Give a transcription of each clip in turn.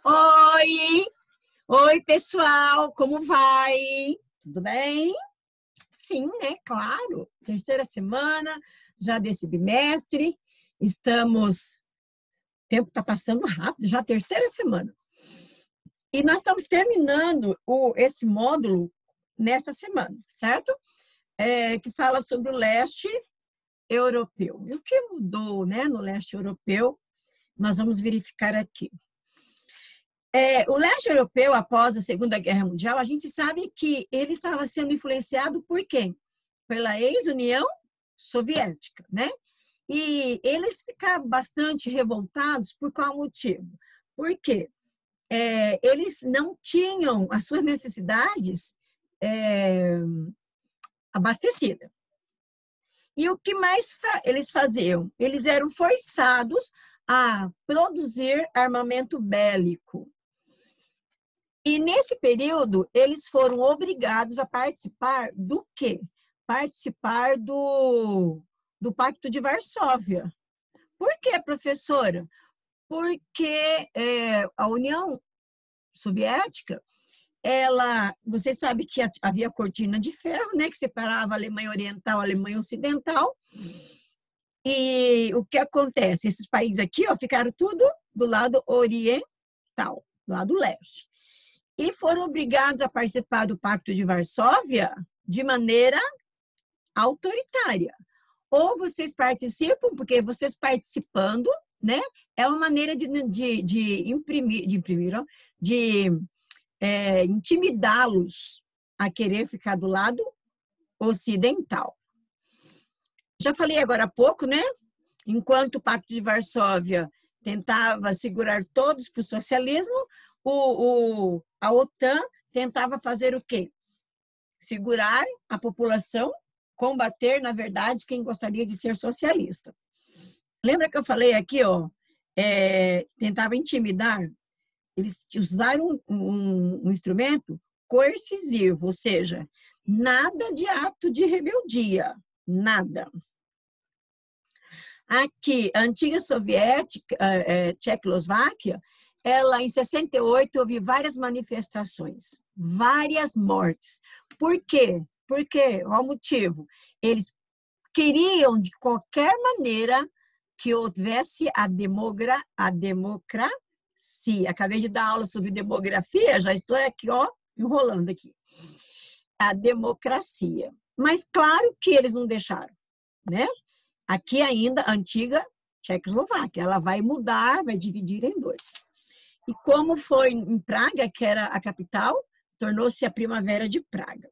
Oi! Oi, pessoal! Como vai? Tudo bem? Sim, né? Claro. Terceira semana já desse bimestre. Estamos... O tempo está passando rápido, já terceira semana. E nós estamos terminando esse módulo nesta semana, certo? Que fala sobre o leste europeu. E o que mudou, né, no leste europeu? Nós vamos verificar aqui. O leste europeu, após a Segunda Guerra Mundial, a gente sabe que ele estava sendo influenciado por quem? Pela ex-União Soviética, né? E eles ficavam bastante revoltados por qual motivo? Porque eles não tinham as suas necessidades abastecidas. E o que mais eles faziam? Eles eram forçados a produzir armamento bélico. E nesse período, eles foram obrigados a participar do quê? Participar do Pacto de Varsóvia. Por quê, professora? Porque a União Soviética, você sabe que havia a cortina de ferro, né, que separava a Alemanha Oriental e a Alemanha Ocidental. E o que acontece? Esses países aqui, ó, ficaram tudo do lado oriental, do lado leste. E foram obrigados a participar do Pacto de Varsóvia de maneira autoritária. Ou vocês participam, porque vocês participando, né, é uma maneira de intimidá-los a querer ficar do lado ocidental. Já falei agora há pouco, né? Enquanto o Pacto de Varsóvia tentava segurar todos para o socialismo, a OTAN tentava fazer o quê? Segurar a população, combater, na verdade, quem gostaria de ser socialista. Lembra que eu falei aqui, ó, tentava intimidar? Eles usaram um instrumento coercitivo, ou seja, nada de ato de rebeldia, nada. Aqui, a antiga soviética, Tchecoslováquia, ela, em 68, houve várias manifestações, várias mortes. Por quê? Porque, qual o motivo? Eles queriam, de qualquer maneira, que houvesse a democracia. Acabei de dar aula sobre demografia, já estou aqui, ó, enrolando aqui. A democracia. Mas, claro que eles não deixaram, né? Aqui ainda, a antiga Tchecoslováquia, ela vai mudar, vai dividir em dois. E como foi em Praga, que era a capital, tornou-se a Primavera de Praga.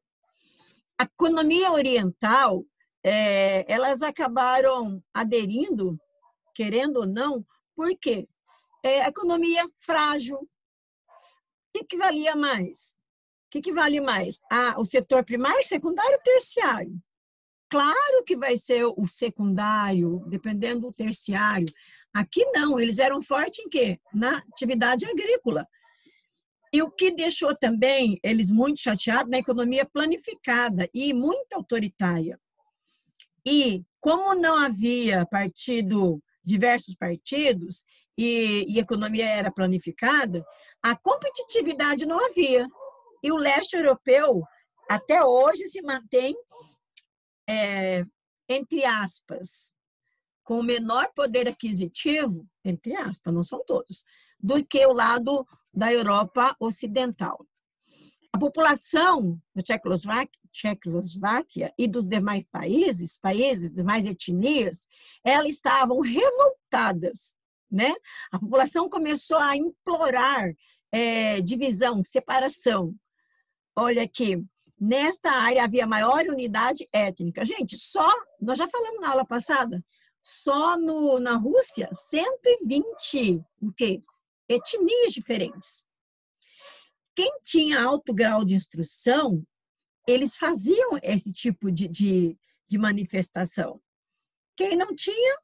A economia oriental, elas acabaram aderindo, querendo ou não, por quê? A economia frágil. O que valia mais? O que vale mais? O setor primário, secundário, terciário. Claro que vai ser o secundário, dependendo do terciário. Aqui não, eles eram fortes em quê? Na atividade agrícola. E o que deixou também eles muito chateados na economia planificada e muito autoritária. E como não havia diversos partidos, e a economia era planificada, a competitividade não havia. E o leste europeu, até hoje, se mantém entre aspas, com o menor poder aquisitivo, entre aspas, não são todos, do que o lado da Europa Ocidental. A população da Tchecoslováquia e dos demais países, demais etnias, elas estavam revoltadas, né? A população começou a implorar divisão, separação. Olha aqui, nesta área havia maior unidade étnica. Gente, nós já falamos na aula passada, só na Rússia, 120 etnias diferentes. Quem tinha alto grau de instrução, eles faziam esse tipo de manifestação. Quem não tinha,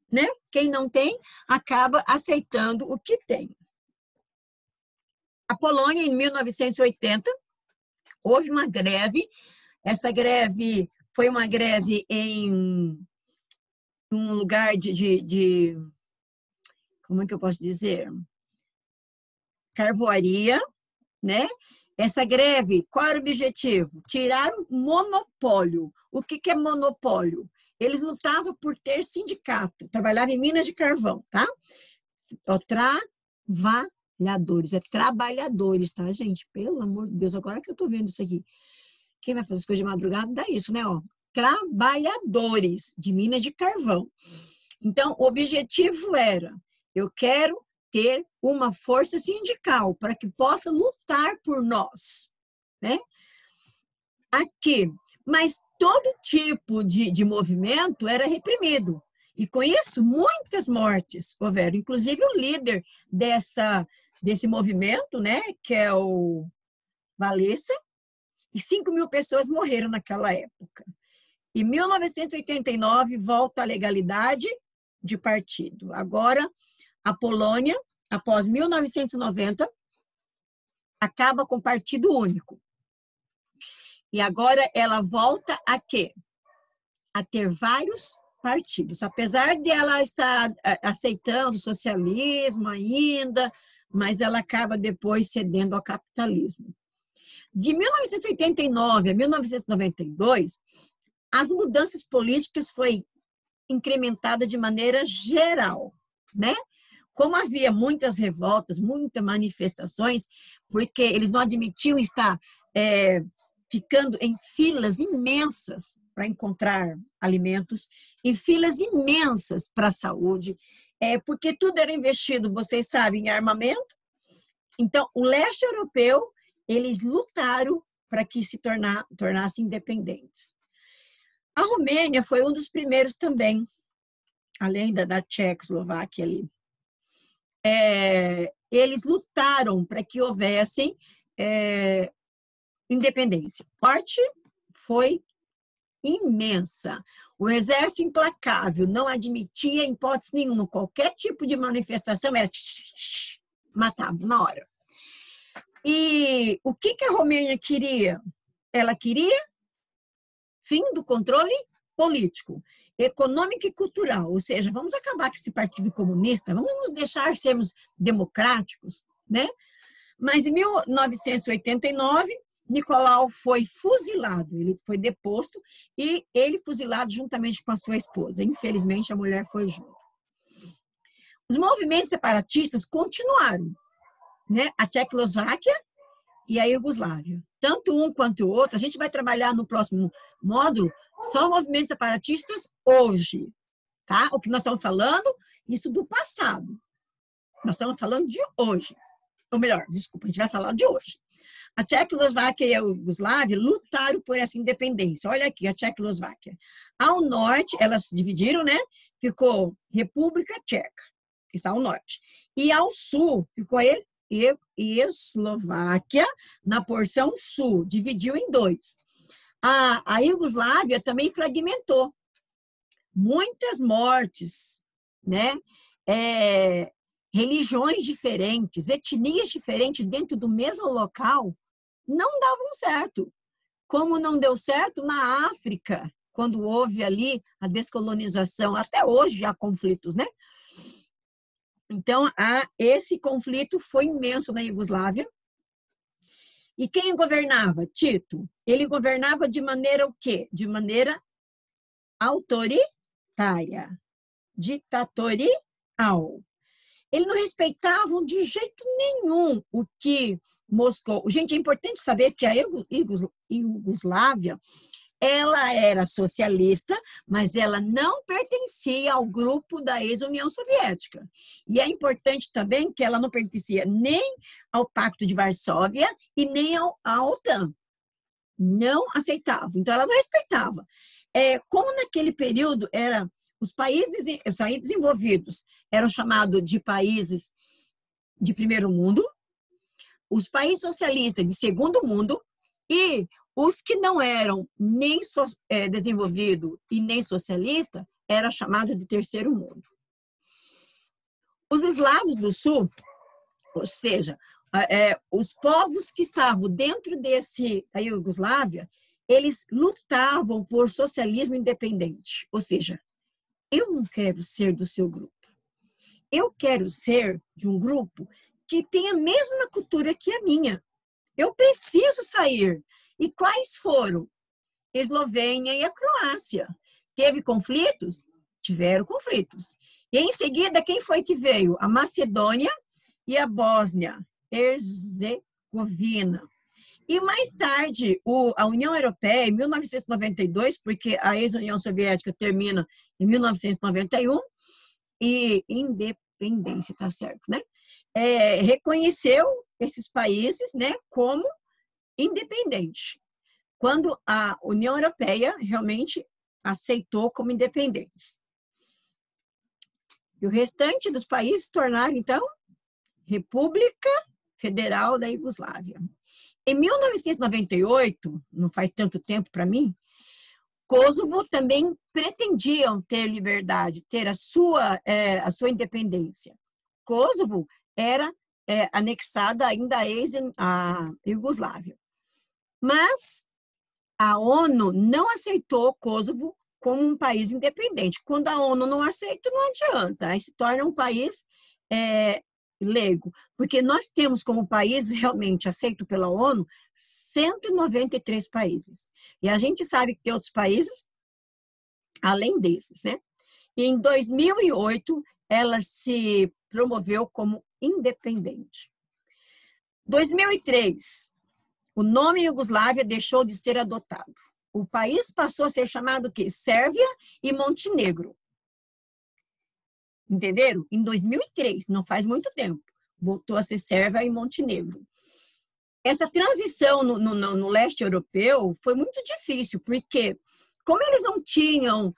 né? Quem não tem, acaba aceitando o que tem. A Polônia, em 1980, houve uma greve. Essa greve foi uma greve em um lugar como é que eu posso dizer? carvoaria, né? Essa greve, qual era o objetivo? Tirar o monopólio. O que é monopólio? Eles lutavam por ter sindicato, trabalhavam em minas de carvão, tá? Trabalhadores, é trabalhadores, tá, gente? Pelo amor de Deus, agora que eu tô vendo isso aqui. Quem vai fazer as coisas de madrugada, dá isso, né? Ó, trabalhadores de minas de carvão. Então, o objetivo era, eu quero ter uma força sindical para que possa lutar por nós, né? Aqui, mas todo tipo de movimento era reprimido. E com isso, muitas mortes houveram. Inclusive o líder desse movimento, né, que é o Valessa, e 5.000 pessoas morreram naquela época. Em 1989, volta a legalidade de partido. Agora, a Polônia, após 1990, acaba com partido único. E agora ela volta a quê? A ter vários partidos. Apesar de ela estar aceitando o socialismo ainda, mas ela acaba depois cedendo ao capitalismo. De 1989 a 1992, as mudanças políticas foram incrementadas de maneira geral, né? Como havia muitas revoltas, muitas manifestações, porque eles não admitiam estar ficando em filas imensas para encontrar alimentos, em filas imensas para a saúde, porque tudo era investido, vocês sabem, em armamento. Então, o leste europeu, eles lutaram para que se tornassem independentes. A Romênia foi um dos primeiros também, além da Tchecoslováquia ali. Eles lutaram para que houvessem independência. A parte foi imensa. O exército implacável não admitia, em hipótese nenhuma, qualquer tipo de manifestação, era matava na hora. E o que a Romênia queria? Ela queria fim do controle político, econômico e cultural, ou seja, vamos acabar com esse partido comunista, vamos nos deixar sermos democráticos, né? Mas em 1989, Nicolau foi fuzilado, ele foi deposto e ele fuzilado juntamente com a sua esposa. Infelizmente, a mulher foi junto. Os movimentos separatistas continuaram, né? A Tchecoslováquia e a Iugoslávia. Tanto um quanto o outro, a gente vai trabalhar no próximo módulo, só movimentos separatistas hoje, tá? O que nós estamos falando, isso do passado. Nós estamos falando de hoje. Ou melhor, desculpa, a gente vai falar de hoje. A Tchecoslováquia e a Iugoslávia lutaram por essa independência. Olha aqui, a Tchecoslováquia. Ao norte, elas se dividiram, né? Ficou República Tcheca, que está ao norte. E ao sul, ficou Eslováquia, na porção sul, dividiu em dois. A Iugoslávia também fragmentou. Muitas mortes, né? Religiões diferentes, etnias diferentes dentro do mesmo local, não davam certo. Como não deu certo na África, quando houve ali a descolonização. Até hoje há conflitos, né? Então, esse conflito foi imenso na Iugoslávia. E quem governava? Tito. Ele governava de maneira o quê? De maneira autoritária, ditatorial. Eles não respeitavam de jeito nenhum o que Moscou... Gente, é importante saber que a Iugoslávia, ela era socialista, mas ela não pertencia ao grupo da ex-União Soviética. E é importante também que ela não pertencia nem ao Pacto de Varsóvia e nem à OTAN. Não aceitava. Então, ela não respeitava. Como naquele período os países desenvolvidos eram chamados de países de primeiro mundo, os países socialistas de segundo mundo e os que não eram nem desenvolvido e nem socialista eram chamados de terceiro mundo. Os eslavos do sul, ou seja, os povos que estavam dentro da Iugoslávia, eles lutavam por socialismo independente. Ou seja, eu não quero ser do seu grupo. Eu quero ser de um grupo que tem a mesma cultura que a minha. Eu preciso sair. E quais foram? Eslovênia e a Croácia. Teve conflitos? Tiveram conflitos. E em seguida, quem foi que veio? A Macedônia e a Bósnia-Herzegovina. E mais tarde, a União Europeia, em 1992, porque a ex-União Soviética termina em 1991, e independência, tá certo, né? Reconheceu esses países, né, como independente, quando a União Europeia realmente aceitou como independentes. E o restante dos países tornaram, então, República Federal da Iugoslávia. Em 1998, não faz tanto tempo para mim, Kosovo também pretendiam ter liberdade, ter a sua independência. Kosovo era anexada ainda à Iugoslávia. Mas a ONU não aceitou Kosovo como um país independente. Quando a ONU não aceita, não adianta. Aí se torna um país leigo. Porque nós temos como país realmente aceito pela ONU 193 países. E a gente sabe que tem outros países além desses, né? E em 2008, ela se promoveu como independente. 2003, o nome Iugoslávia deixou de ser adotado. O país passou a ser chamado o quê? Sérvia e Montenegro. Entenderam? Em 2003, não faz muito tempo, voltou a ser Sérvia e Montenegro. Essa transição no leste europeu foi muito difícil, porque como eles não tinham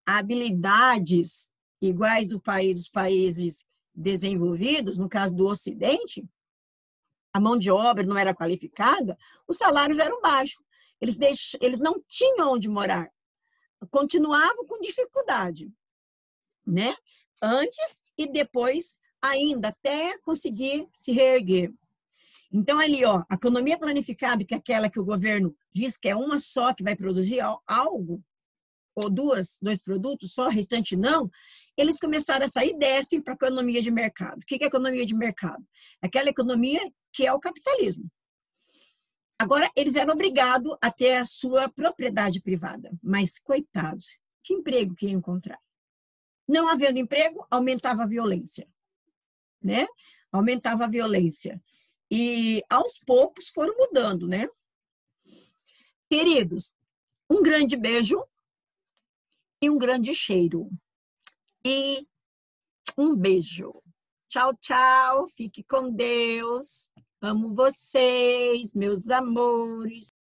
habilidades iguais dos países desenvolvidos, no caso do Ocidente, a mão de obra não era qualificada, os salários eram baixos. Eles não tinham onde morar. Continuavam com dificuldade, né? Antes e depois ainda, até conseguir se reerguer. Então, ali, ó, a economia planificada, que é aquela que o governo diz que é uma só que vai produzir algo, ou dois produtos só, o restante não, eles começaram a sair dessa para a economia de mercado. O que é economia de mercado? Aquela economia que é o capitalismo. Agora, eles eram obrigados a ter a sua propriedade privada, mas, coitados, que emprego que iam encontrar? Não havendo emprego, aumentava a violência, né? Aumentava a violência. E, aos poucos, foram mudando, né? Queridos, um grande beijo e um grande cheiro. E um beijo. Tchau, tchau. Fique com Deus. Amo vocês, meus amores.